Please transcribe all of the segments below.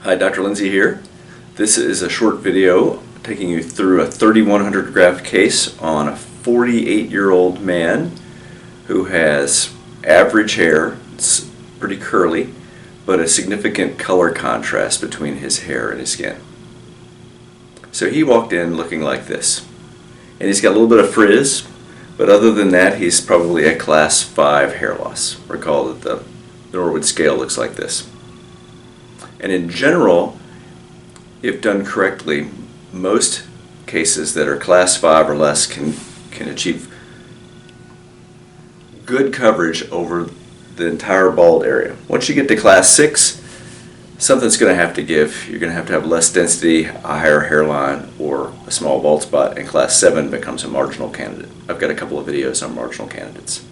Hi, Dr. Lindsey here. This is a short video taking you through a 3100 graft case on a 48-year-old man who has average hair. It's pretty curly, but a significant color contrast between his hair and his skin. So he walked in looking like this. And he's got a little bit of frizz, but other than that, he's probably a class 5 hair loss. Recall that the Norwood scale looks like this. And in general, if done correctly, most cases that are class 5 or less can achieve good coverage over the entire bald area. Once you get to class 6, something's going to have to give. You're going to have less density, a higher hairline, or a small bald spot, and class 7 becomes a marginal candidate. I've got a couple of videos on marginal candidates.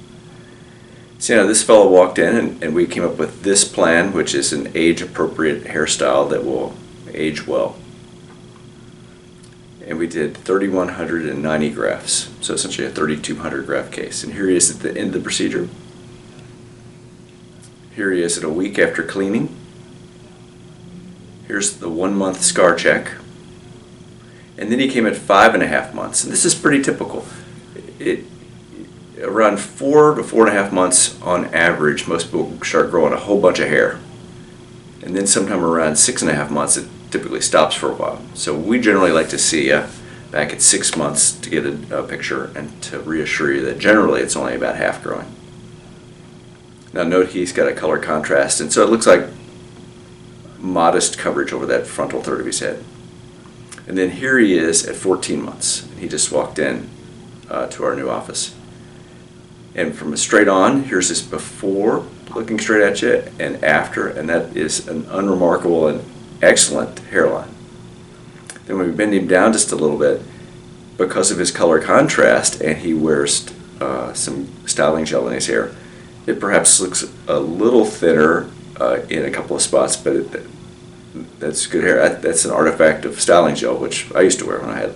So this fellow walked in and we came up with this plan, which is an age-appropriate hairstyle that will age well. And we did 3,190 grafts, so essentially a 3,200 graft case. And here he is at the end of the procedure. Here he is at a week after cleaning. Here's the 1-month scar check. And then he came at 5.5 months, and this is pretty typical. Around 4 to 4.5 months on average, most people start growing a whole bunch of hair. And then sometime around 6.5 months, it typically stops for a while. So we generally like to see you back at 6 months to get a picture and to reassure you that generally it's only about half growing. Now note he's got a color contrast, and so it looks like modest coverage over that frontal third of his head. And then here he is at 14 months. He just walked in to our new office. And from straight on, here's his before, looking straight at you, and after, and that is an unremarkable and excellent hairline. Then when we bend him down just a little bit, because of his color contrast, and he wears some styling gel in his hair, it perhaps looks a little thinner in a couple of spots, but that's good hair. That's an artifact of styling gel, which I used to wear when I had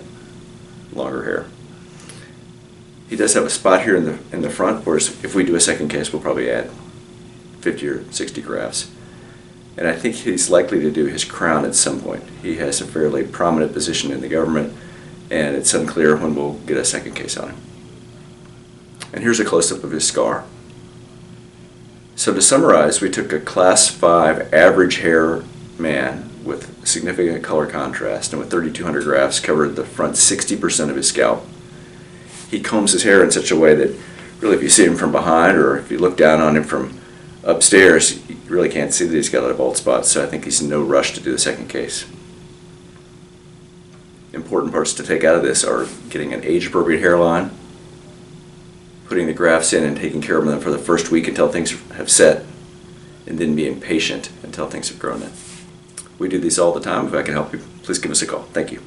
longer hair. He does have a spot here in the front, whereas if we do a second case, we'll probably add 50 or 60 grafts. And I think he's likely to do his crown at some point. He has a fairly prominent position in the government, and it's unclear when we'll get a second case on him. And here's a close-up of his scar. So to summarize, we took a class 5 average hair man with significant color contrast, and with 3,200 grafts covered the front 60% of his scalp. He combs his hair in such a way that really if you see him from behind or if you look down on him from upstairs, you really can't see that he's got a bald spot, so I think he's in no rush to do the second case. Important parts to take out of this are getting an age-appropriate hairline, putting the grafts in and taking care of them for the first week until things have set, and then being patient until things have grown in. We do these all the time. If I can help you, please give us a call. Thank you.